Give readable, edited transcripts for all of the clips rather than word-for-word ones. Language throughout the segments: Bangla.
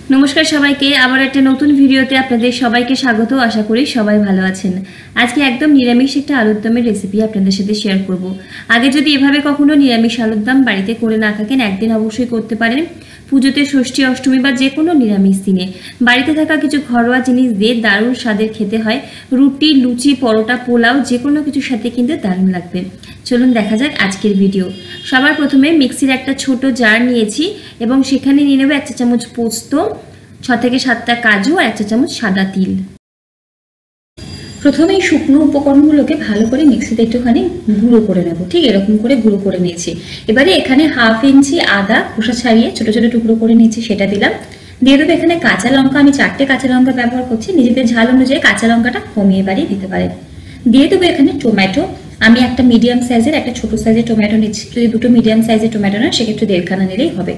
নমস্কার সবাইকে, আবার একটা নতুন ভিডিওতে আপনাদের সবাইকে স্বাগত। আশা করি সবাই ভালো আছেন। আজকে একদম নিরামিষ একটা আলুর দমের রেসিপি আপনাদের সাথে শেয়ার করব। আগে যদি এভাবে কখনো নিরামিষ আলুর দম বাড়িতে করে না থাকেন, একদিন অবশ্যই করতে পারেন। পুজোতে, ষষ্ঠী, অষ্টমী বা যে কোনো নিরামিষ দিনে বাড়িতে থাকা কিছু ঘরোয়া জিনিস দিয়ে দারুণ স্বাদের খেতে হয়। রুটি, লুচি, পরোটা, পোলাও যে কোনো কিছুর সাথে কিন্তু দারুণ লাগবে। চলুন দেখা যাক আজকের ভিডিও। সবার প্রথমে মিক্সির একটা ছোট জার নিয়েছি এবং সেখানে নিয়ে নেব 1 চা চামচ পোস্ত, 6 থেকে 7টা কাজু আর 1 চা চামচ সাদা তিল। প্রথমে এই শুকনো উপকরণগুলোকে ভালো করে মিক্সিতে একটুখানি গুঁড়ো করে নেব। ঠিক এরকম করে গুঁড়ো করে নিয়েছি। এবারে এখানে 1/2 ইঞ্চি আদা খোসা ছাড়িয়ে ছোট ছোট টুকরো করে নিয়েছি, সেটা দিলাম। দিয়ে দেবো এখানে কাঁচা লঙ্কা, আমি 4টে কাঁচা লঙ্কা ব্যবহার করছি। নিজেদের ঝাল অনুযায়ী কাঁচা লঙ্কাটা কমিয়ে বাড়িয়ে দিতে পারেন। দিয়ে দেবো এখানে টমেটো। আমি একটা মিডিয়াম সাইজের, একটা ছোট সাইজের টমেটো নিচ্ছি। যদি দুটো মিডিয়াম সাইজের টমেটো না, সেক্ষেত্রে 1.5খানা নিলেই হবে।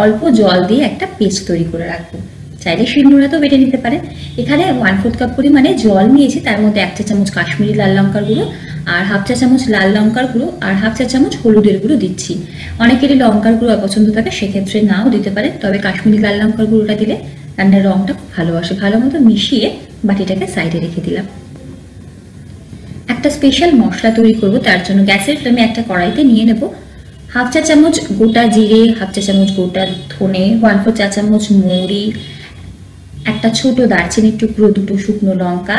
অল্প জল দিয়ে একটা পেস্ট তৈরি করে রাখবো। চাইলে শিলনোড়াতেও বেটে নিতে পারেন। এখানে 1/4 কাপ পরিমাণে জল নিয়েছি, তার মধ্যে 1 চা চামচ কাশ্মীরি লাল লঙ্কার গুঁড়ো আর 1/2 চা চামচ লাল লঙ্কার গুঁড়ো আর 1/2 চা চামচ হলুদের গুঁড়ো দিচ্ছি। অনেকেরই লঙ্কার গুঁড়ো অপছন্দ থাকে, সেক্ষেত্রে নাও দিতে পারেন, তবে কাশ্মীরি লাল লঙ্কার গুঁড়োটা দিলে রান্নার রঙটা খুব ভালো আসে। ভালো মতো মিশিয়ে বাটিটাকে সাইডে রেখে দিলাম। একটা স্পেশাল মশলা তৈরি করব, তার জন্য গ্যাসের ফ্লেমে একটা কড়াইতে নিয়ে নেব 1/2 চা চামচ গোটা জিরে, 1/2 চা চামচ গোটা ধনে, 1/4 চা চামচ মৌরি, একটা ছোট দারচিনির টুকরো, 2টো শুকনো লঙ্কা,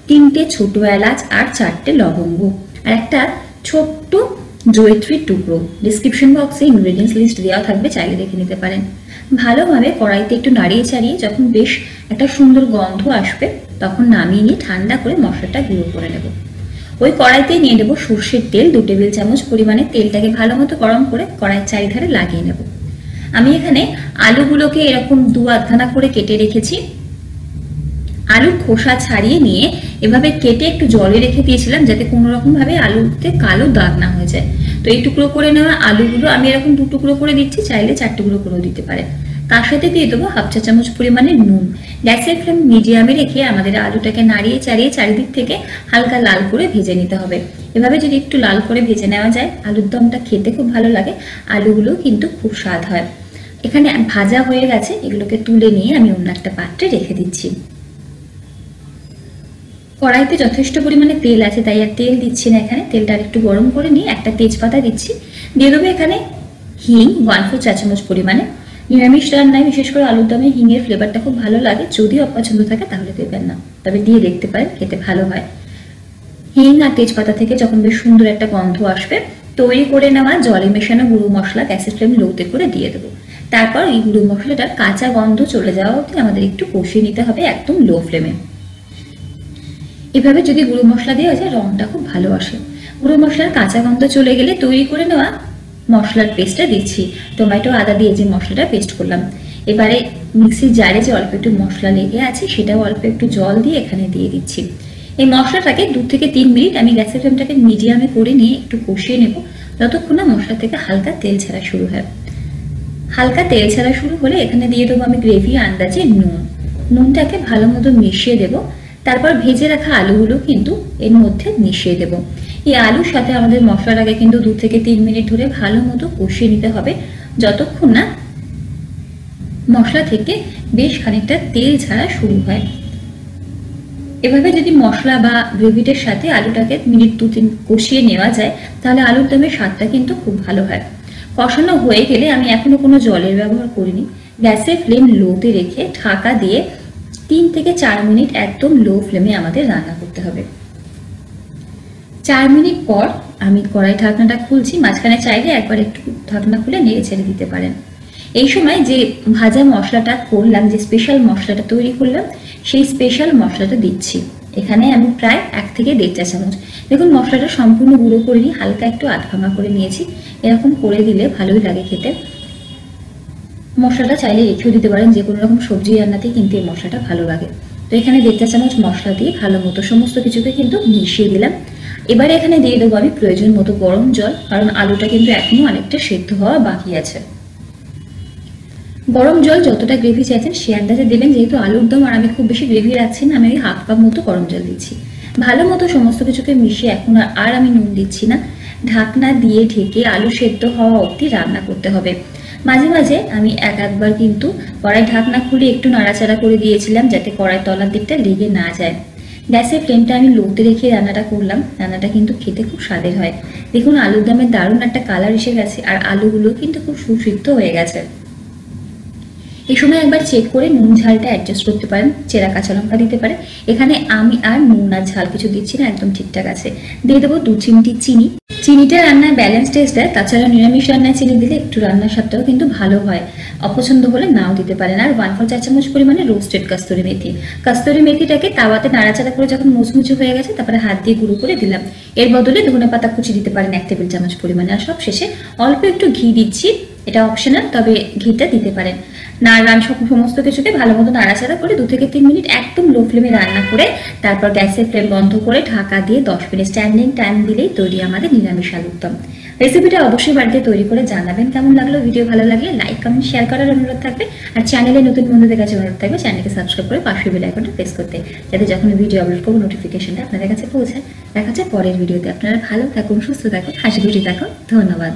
3টে ছোট এলাচ আর 4টে লবঙ্গ আর একটা ছোট্ট জয়িত্রীর টুকরো। ডিসক্রিপশন বক্সে ইনগ্রেডিয়েন্টস লিস্ট দেওয়া থাকবে, চাইলে দেখে নিতে পারেন। ভালোভাবে কড়াইতে একটু নাড়িয়ে চাড়িয়ে যখন বেশ একটা সুন্দর গন্ধ আসবে, তখন নামিয়ে নিয়ে ঠান্ডা করে মশলাটা গুঁড়ো করে নেব। ওই কড়াইতে নিয়ে নেব সর্ষের তেল, 2 টেবিল চামচ পরিমাণে। তেলটাকে ভালো মতো গরম করে কড়াইয়ের চারিধারে লাগিয়ে নেব। আমি এখানে আলুগুলোকে এরকম 2-8খানা করে কেটে রেখেছি। আলুর খোসা ছাড়িয়ে নিয়ে এভাবে কেটে একটু জলে রেখে দিয়েছিলাম, যাতে কোনো রকম ভাবে আলুতে কালো দাগ না হয়ে যায়। তো এই টুকরো করে নেওয়া আলুগুলো আমি এরকম 2 টুকরো করে দিচ্ছি, চাইলে 4 টুকরো করেও দিতে পারেন। তার সাথে দিয়ে দেবো 1/2 চা চামচ পরিমাণে নুন। গ্যাসের ফ্লেম মিডিয়ামে রেখে আমাদের আলুটাকে নাড়িয়ে চাড়িয়ে চারিদিক থেকে হালকা লাল করে ভেজে নিতে হবে। এভাবে যদি একটু লাল করে ভেজে নেওয়া যায়, আলুর দমটা খেতে খুব ভালো লাগে, আলুগুলো কিন্তু খুব স্বাদ হয়। এখানে ভাজা হয়ে গেছে, এগুলোকে তুলে নিয়ে আমি অন্য একটা পাত্রে রেখে দিচ্ছি। কড়াইতে যথেষ্ট পরিমাণে তেল আছে, তাই আর তেল দিচ্ছি না। এখানে তেলটা একটু গরম করে নিয়ে একটা তেজপাতা দিচ্ছি। দিয়ে দেবো এখানে হিং 1/4 চা চামচ পরিমাণে। নিরামিষ রান্নায় বিশেষ করে আলুর দমে হিংয়ের ফ্লেভারটা খুব ভালো লাগে। যদি অপছন্দ থাকে তাহলে দেবেন না, তবে দিয়ে দেখতে পারেন, খেতে ভালো হয়। হিং আর তেজপাতা থেকে যখন বেশ সুন্দর একটা গন্ধ আসবে, তৈরি করে নেওয়া জলে মেশানো গুঁড়ো মশলা গ্যাসের ফ্লেম লোতে করে দিয়ে দেবো। তারপর এই গুঁড়ো মশলাটার কাঁচা গন্ধ চলে যাওয়া অবধি আমাদের একটু কষিয়ে নিতে হবে, একদম লো ফ্লেমে। এভাবে যদি গুঁড়ো মশলা দেওয়া যায়, রংটা খুব ভালো আসে। গুঁড়ো মশলার কাঁচা গন্ধ চলে গেলে তৈরি করে নেওয়া মশলার পেস্টটা দিচ্ছি। টমেটো, আদা দিয়ে যে মশলাটা পেস্ট করলাম, এবারে মিক্সির জারে যে অল্প একটু মশলা লেগে আছে, সেটাও অল্প একটু জল দিয়ে এখানে দিয়ে দিচ্ছি। এই মশলাটাকে 2 থেকে 3 মিনিট আমি গ্যাসের ফ্লেমটাকে মিডিয়ামে করে নিয়ে একটু কষিয়ে নেব, যতক্ষণ না মশলা থেকে হালকা তেল ছাড়া শুরু হয়। হালকা তেল ছাড়া শুরু হলে এখানে দিয়ে দেবো আমি গ্রেভি আন্দাজে নুন। নুনটাকে ভালো মতো মিশিয়ে দেবো। তারপর ভেজে রাখা আলুগুলো কিন্তু এর মধ্যে মিশিয়ে দেব। এই আলুর সাথে আমাদের মশলাটাকে কিন্তু 2 থেকে 3 মিনিট ধরে ভালো মতো কষিয়ে নিতে হবে, যতক্ষণ না মশলা থেকে বেশ খানিকটা তেল ছাড়া শুরু হয়। এভাবে যদি মশলা বা গ্রেভিটার সাথে আলুটাকে মিনিট 2-3 কষিয়ে নেওয়া যায়, তাহলে আলুর দমের স্বাদটা কিন্তু খুব ভালো হয়। কষানো হয়ে গেলে আমি এখনো কোনো জলের ব্যবহার করিনি। গ্যাসের ফ্লেম লোতে রেখে ঢাকা দিয়ে 3 থেকে 4 মিনিট একদম লো ফ্লেমে আমাদের রান্না করতে হবে। 4 মিনিট পর আমি কড়াই ঢাকনাটা খুলছি। মাঝখানে চাইলে একবার একটু ঢাকনা খুলে নেড়ে ছেড়ে দিতে পারেন। এই সময় যে ভাজা মশলাটা করলাম, যে স্পেশাল মশলাটা তৈরি করলাম, সেই স্পেশাল মশলাটা দিচ্ছি। এখানে আমি প্রায় 1 থেকে 1.5 চা চামচ। দেখুন মশলাটা সম্পূর্ণ গুঁড়ো করিনি, হালকা একটু আধভাঙা করে নিয়েছি। এরকম করে দিলে ভালোই লাগে খেতে। মশলাটা চাইলে রেখেও দিতে পারেন, যে কোনো রকম সবজি রান্নাতেই কিন্তু এই মশলাটা ভালো লাগে। তো এখানে 1.5 চা চামচ মশলা দিয়ে ভালো মতো সমস্ত কিছুকে কিন্তু মিশিয়ে দিলাম। এবারে এখানে দিয়ে দেবো আমি প্রয়োজন মতো গরম জল, কারণ আলুটা কিন্তু এখনো অনেকটা সেদ্ধ হওয়া বাকি আছে। গরম জল যতটা গ্রেভি চাইছেন সে আন্দাজে দেবেন। যেহেতু আলুর দম আর আমি খুব বেশি গ্রেভি রাখছি না, আমি 1/2 কাপ মতো গরম জল দিচ্ছি। ভালো মতো সমস্ত কিছুকে মিশিয়ে এখন আর আমি নুন দিচ্ছি না। ঢাকনা দিয়ে ঢেকে আলু সেদ্ধ হওয়া অবধি রান্না করতে হবে। মাঝে মাঝে আমি একবার কিন্তু কড়াই ঢাকনা খুলে একটু নাড়াচাড়া করে দিয়েছিলাম যাতে কড়াই তলার দিকটা লেগে না যায়। গ্যাসের ফ্লেমটা আমি লোতে রেখে রান্নাটা করলাম। রান্নাটা কিন্তু খেতে খুব স্বাদের হয়। দেখুন আলুর দমের দারুণ একটা কালার এসে গেছে আর আলুগুলো কিন্তু খুব সুসিদ্ধ হয়ে গেছে। এই সময় একবার চেক করে নুন ঝালটা অ্যাডজাস্ট করতে পারেন, চেরা কাঁচা লঙ্কা দিতে পারেন। এখানে আমি আর নুন আর ঝাল কিছু দিচ্ছি না, একদম ঠিকঠাক আছে। দিয়ে দেবো 2 চিমটি চিনি। চিনিটা রান্নায় ব্যালেন্স টেস্ট দেয়, তাছাড়া নিরামিষ রান্নায় চিনি দিলে একটু রান্নার স্বাদটাও কিন্তু ভালো হয়। অপছন্দ হলে নাও দিতে পারেন। আর 1/4 চা চামচ পরিমাণে রোস্টেড কস্তুরি মেথি। কস্তুরি মেথিটাকে তাওয়াতে নাড়াচাড়া করে যখন মুচমুচে হয়ে গেছে তারপরে হাত দিয়ে গুঁড়ো করে দিলাম। এর বদলে ধনে পাতা কুচি দিতে পারেন 1 টেবিল চামচ পরিমাণে। আর সব শেষে অল্প একটু ঘি দিচ্ছি, এটা অপশনাল, তবে ঘিটা দিতে পারেন। সমস্ত কিছুকে ভালো মতো নাড়াচাড়া করে 2 থেকে 3 মিনিট একদম লো ফ্লেমে রান্না করে তারপর গ্যাসের ফ্লেম বন্ধ করে ঢাকা দিয়ে 10 মিনিট স্ট্যান্ডিং টাইম দিলেই তৈরি আমাদের নিরামিষ আলুর দম। রেসিপিটা অবশ্যই বাড়িতে তৈরি করে জানাবেন কেমন লাগলো। ভিডিও ভালো লাগলে লাইক কমেন্ট শেয়ার করার অনুরোধ থাকবে। আর চ্যানেলে নতুন বন্ধুদের কাছে অনুরোধ থাকবে চ্যানেলকে সাবস্ক্রাইব করে পাশের বেল আইকনটা প্রেস করতে, যাতে যখন ভিডিও আপলোড করবো নোটিফিকেশনটা আপনাদের কাছে পৌঁছায়। দেখা যায় পরের ভিডিওতে। আপনারা ভালো থাকুন, সুস্থ থাকুন, হাসি খুশি থাকুন। ধন্যবাদ।